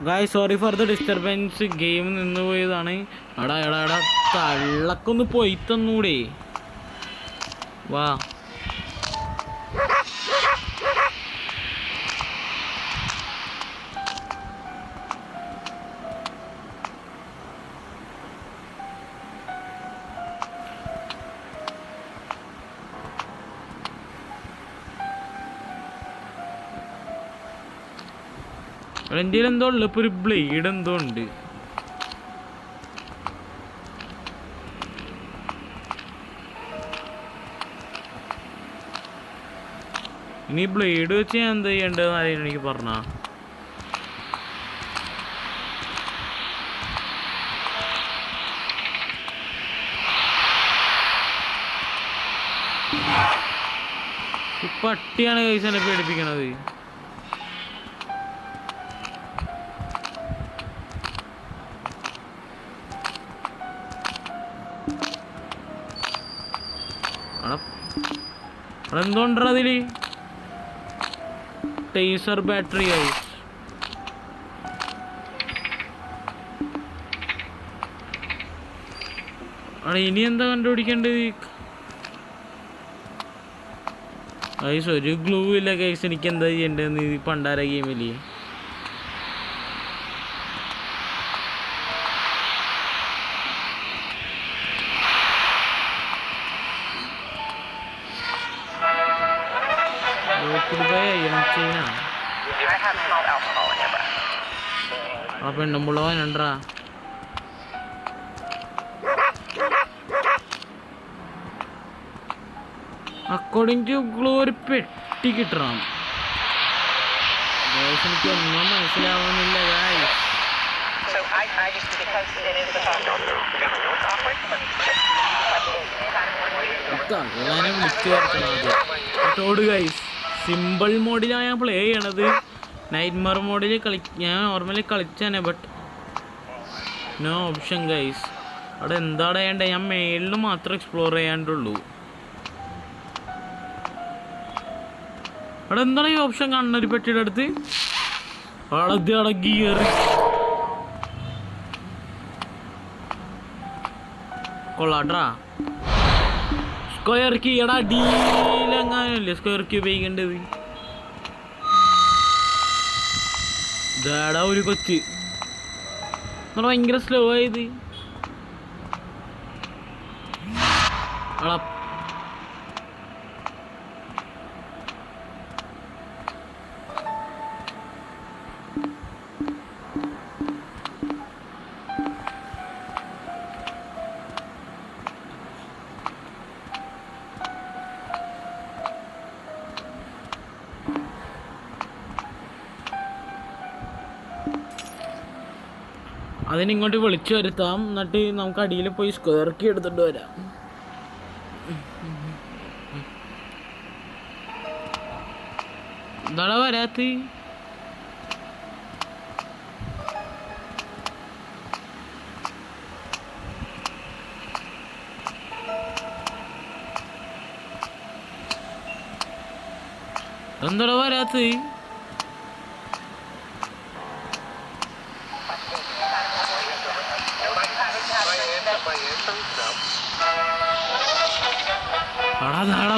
Guys sorry for the disturbance. Game നിന്ന് പോയതാണ്. എടാ എടാ എടാ തള്ളക്കൊന്ന് പോയി തന്നൂടെ. വാ എൻ്റെ എന്തോ ഉള്ളു. ഇപ്പോൾ ഒരു ബ്ലേഡ് എന്തോ ഉണ്ട്. ഇനി ബ്ലേഡ് വെച്ച് ഞാൻ എന്താ ചെയ്യേണ്ടതെന്ന് ആരെയും എനിക്ക് പറഞ്ഞാ. ഈ പട്ടിയാണ് കൈസ് എന്നെ പേടിപ്പിക്കണത്. അതെന്തോണ്ടാ അതില് ടേസർ ബാറ്ററി ആയി. അവിടെ ഇനി എന്താ കണ്ടുപിടിക്കേണ്ടത് ഗൈസ്? ഒരു ഗ്ലൂ ഇല്ല ഗൈസ്. എനിക്ക് എന്താ ചെയ്യേണ്ടതെന്ന് ഈ പണ്ടാര ഗെയിമില്. ആ പെണ്ണുമ്പുള്ളവനുണ്ടാ. അക്കോർഡിംഗ് ടു ഗ്ലൂ ഒരു പെട്ടി കിട്ടണം. എനിക്ക് ഒന്നും മനസ്സിലാവുന്നില്ല ഗായ്സ്. അങ്ങനെ വിളിച്ചു പറഞ്ഞോട് ഗൈസ്. സിമ്പിൾ മോഡിലാണ് ഞാൻ പ്ലേ ചെയ്യണത്. നൈറ്റ്മർ മോഡിൽ ഞാൻ നോർമലി കളിച്ചാണ്. But no option guys. അവിടെ എന്താണ് ചെയ്യേണ്ടത്? ഞാൻ മേളിൽ മാത്രം എക്സ്പ്ലോർ ചെയ്യാണ്ടുള്ളൂ. അവിടെ എന്താണ് ഈ ഓപ്ഷൻ കാണുന്ന ഒരു പെട്ടിയുടെ അടുത്ത്? അവിടെ ഗിയർ കൊള്ളാട്ടാ. സ്ക്വയർ കീ എടാ ഡീലെങ്ങാനല്ലേ സ്ക്വയർ കീ ഉപയോഗിക്കേണ്ടത്? ഇതാടാ ഒരു കൊച്ച് നമ്മൾ ഭയങ്കര സ്ലോ ആയത്. അതിനിങ്ങോട്ട് വിളിച്ചു വരുത്താം. എന്നിട്ട് നമുക്ക് അടിയിൽ പോയി സ്ക്വയർ കീ എടുത്തിട്ട് വരാം. എന്താടാ വരാത്ത? എന്താടാ വരാത്ത?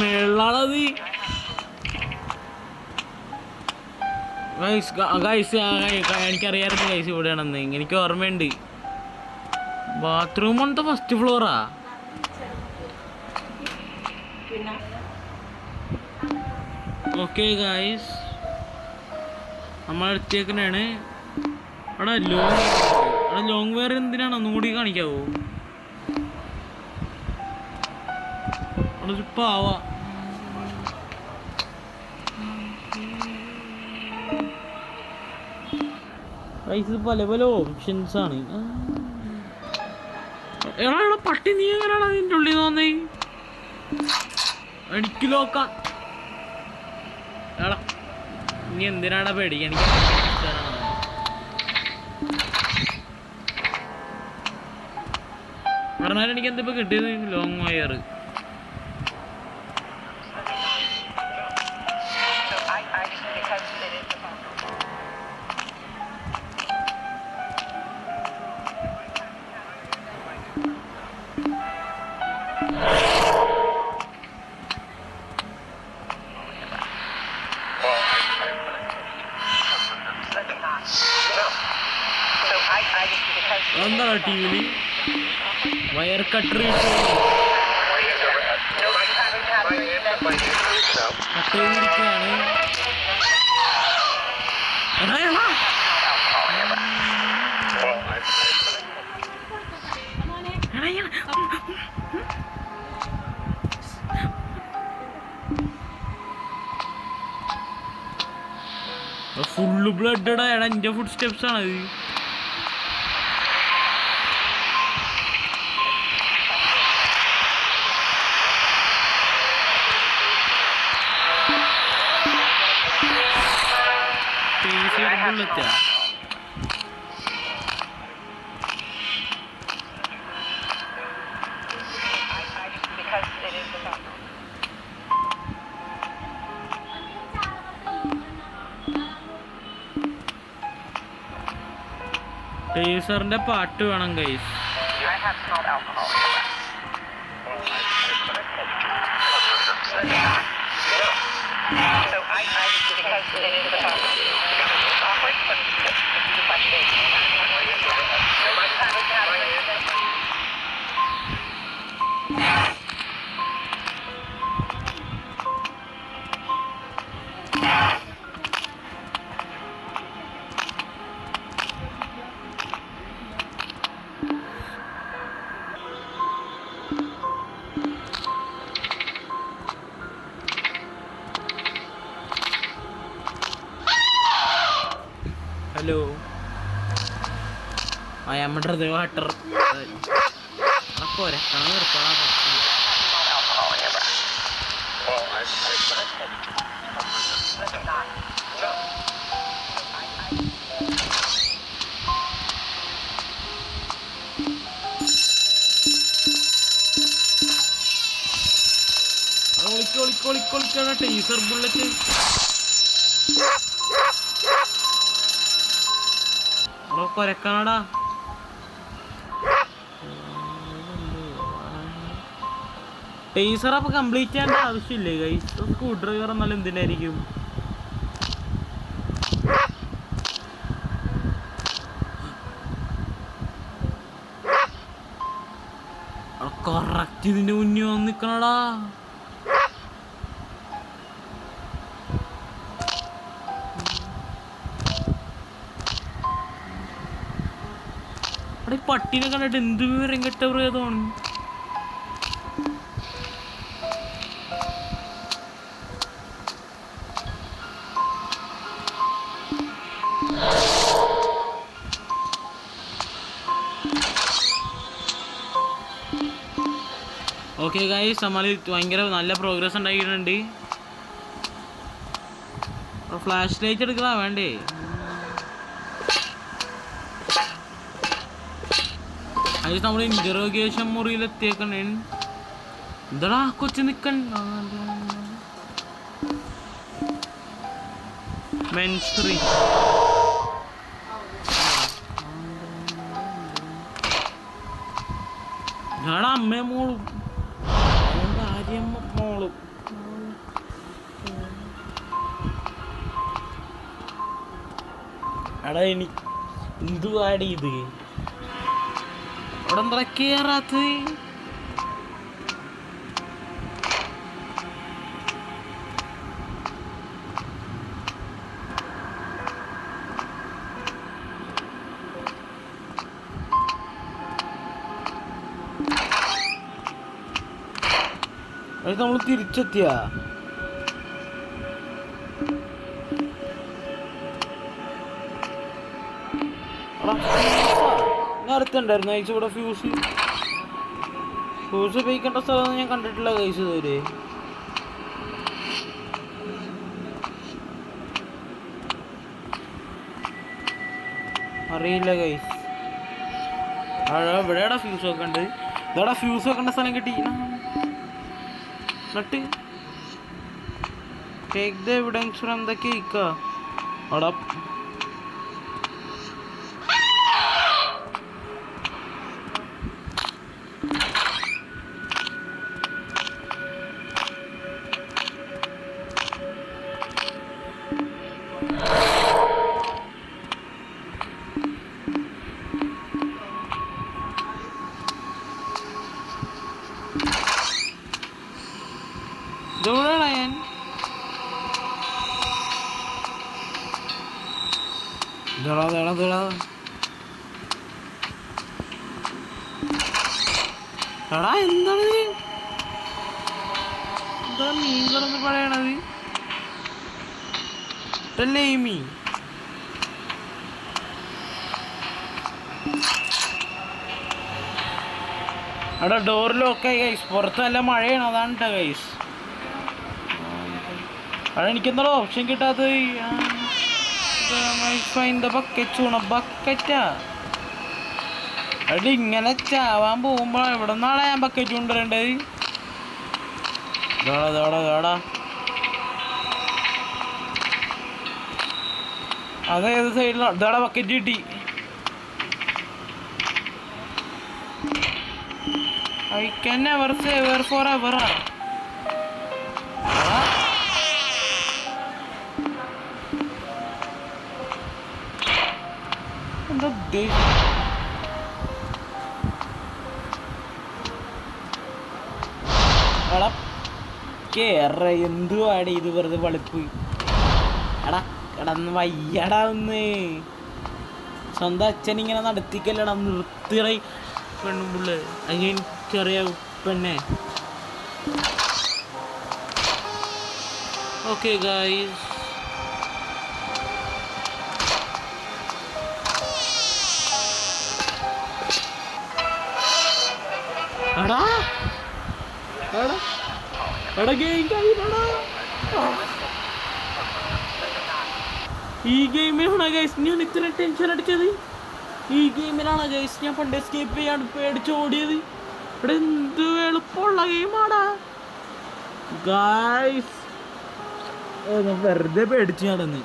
മേളാണത് എനിക്കറിയാമായിരുന്നു ഗൈസ് ഇവിടെയാണെന്ന്. എനിക്ക് ഓർമ്മയുണ്ട്. ബാത്റൂം ഉണ്ട് ഫസ്റ്റ് ഫ്ലോറാ. ഓക്കെ ഗൈസ് നമ്മളെടുത്തേക്കാണ്. അവിടെ ലോങ് വെയർ എന്തിനാണ് ഒന്നും കൂടി കാണിക്കാവോ? അവിടെ ഒരു പാവ. ഇത് പല പല ഓപ്ഷൻസ് ആണ്. എടാ പട്ടി നീ എങ്ങനെയാണ് അതിൻ്റെ ഉള്ളിൽ തോന്നേ? എനിക്ക് നോക്കാം. എടാ നീ എന്തിനാടാ പേടിക്കുക? എനിക്ക് പറഞ്ഞാലും എനിക്ക് എന്തിപ്പോ കിട്ടിയത്? Long wire. എന്താണ് ടി വിയിൽ വയർ കട്ടർ കട്ട് ചെയ്തിരിക്കുകയാണ്. ഫുള്ള് ബ്ലഡടാ. എടാ എൻ്റെ ഫുഡ് സ്റ്റെപ്സ് ആണത്. ബുള്ളറ്റാ. ടേസറിന്റെ പാട്ട് വേണം guys. Hello, I am under the water. പോരെ കാണാൻ നിർത്താൻ. ഒളിക്കൊളിക്കൊളിക്കൊളിക്കാണ് ടീസർ ബുള്ളറ്റ്. കൊരക്കാണടാ. ടേസർ അപ്പൊ കംപ്ലീറ്റ് ചെയ്യേണ്ട ആവശ്യമില്ലേ ഗൈസ്? സ്ക്രൂ ഡ്രൈവർ എന്നാലും എന്തിനായിരിക്കും? കറക്റ്റ് ഇതിന്റെ മുന്നേ വന്ന് നിക്കണടാ. പട്ടിനെ കണ്ടിട്ട് എന്ത് വിവരം കെട്ട പ്രേതമാണ്. ഓക്കെ ഗൈസ്, നമ്മൾ ഭയങ്കര നല്ല പ്രോഗ്രസ് ഉണ്ടാക്കിയിട്ടുണ്ട്. ഫ്ലാഷ് ലൈറ്റ് എടുക്കണ വേണ്ടേ? അത് നമ്മൾ ഇന്ററോഗേഷൻ മുറിയിലെത്തിയേക്കണേ. എന്താടാ കൊച്ചു നിക്കണ്ട. മെൻസ്ട്രി ഞാടാ അമ്മയെ മോളും ഭാര്യമ്മ മോളും. എടാ എനിക്ക് എന്തുവാടി ഇത്? അവിടെ എന്താ കേറാത്ത? അത് നമ്മൾ തിരിച്ചെത്തിയ നേരത്തുണ്ടായിരുന്നു ഗൈസ് ഇവിടെ ഫ്യൂസ് ഉപയോഗിക്കേണ്ട സ്ഥലമൊന്നും ഞാൻ കണ്ടിട്ടില്ല ഗൈസ് ഇതുവരെ. അറിയില്ല ഗൈസ്. ഇവിടെയാടാ ഫ്യൂസ് വെക്കണ്ട്. ഇതോടെ ഫ്യൂസ് വെക്കേണ്ട സ്ഥലം കിട്ടി. എന്നിട്ട് take the evidence from the cake. അവിടെ എടാ എന്താണ് മീൻ കിടന്ന് പറയണത്? ഇട്ടല്ലേ ഈ മീൻ? അവിടെ ഡോർ ലോക്കായി ഗൈസ്. പുറത്ത് നല്ല മഴയാണ്, അതാണ് കേട്ടോ ഗൈസ്. അവിടെ എനിക്കെന്താണോ ഓപ്ഷൻ കിട്ടാത്തത്? ബക്കറ്റാ. അവിടെ ഇങ്ങനെ ചാവാൻ പോകുമ്പോ എവിടെ നിന്നാണ് ഞാൻ ബക്കറ്റ് കൊണ്ടുവരേണ്ടത്? അതേത് സൈഡിലാണ്? ഇതാടെ ബക്കറ്റ് കിട്ടി. I can never say ever forever. എന്തുവാടി ഇത്? വെറുതെ വളിപ്പ്. എടാ കിടന്ന് വയ്യടാ ഒന്ന്. സ്വന്തം അച്ഛനിങ്ങനെ നടത്തിക്കല്ലടാ. നിർത്തിറ പെണ്ണുപിള്ളേ. ചെറിയ പെണ്ണെ. ഓക്കെ ഗൈസ്, എടാ ഗെയിം കഴിഞ്ഞടാ. ഈ ഗെയിമിലാണ് ഗൈസ് ഞാൻ ഇത്ര ടെൻഷൻ അടിച്ചത്. ഈ ഗെയിമിലാണ് ഗൈസ് ഞാൻ പണ്ട് എസ്കേപ്പ് ചെയ്യാണ്ട് പേടിച്ച് ഓടിയത്. ഇവിടെ എന്ത് എളുപ്പമുള്ള ഗെയിമാടാ ഗൈസ്. വെറുതെ പേടിച്ച് നടന്ന്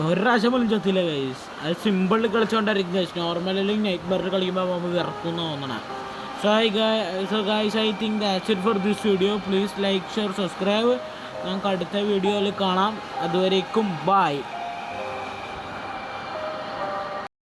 ഒരു പ്രാവശ്യം പോലും ചത്തില്ല ഗൈസ്. അത് സിമ്പിളിൽ കളിച്ചുകൊണ്ടായിരിക്കും ഗൈസ്. നോർമലി നൈറ്റ് ബറിൽ കളിക്കുമ്പോൾ നമുക്ക് വിറക്കുന്നു തോന്നണം. So guys, I think that's it for this video. Please like, share, subscribe. നമുക്ക് അടുത്ത വീഡിയോയിൽ കാണാം. അതുവരേക്കും ബൈ.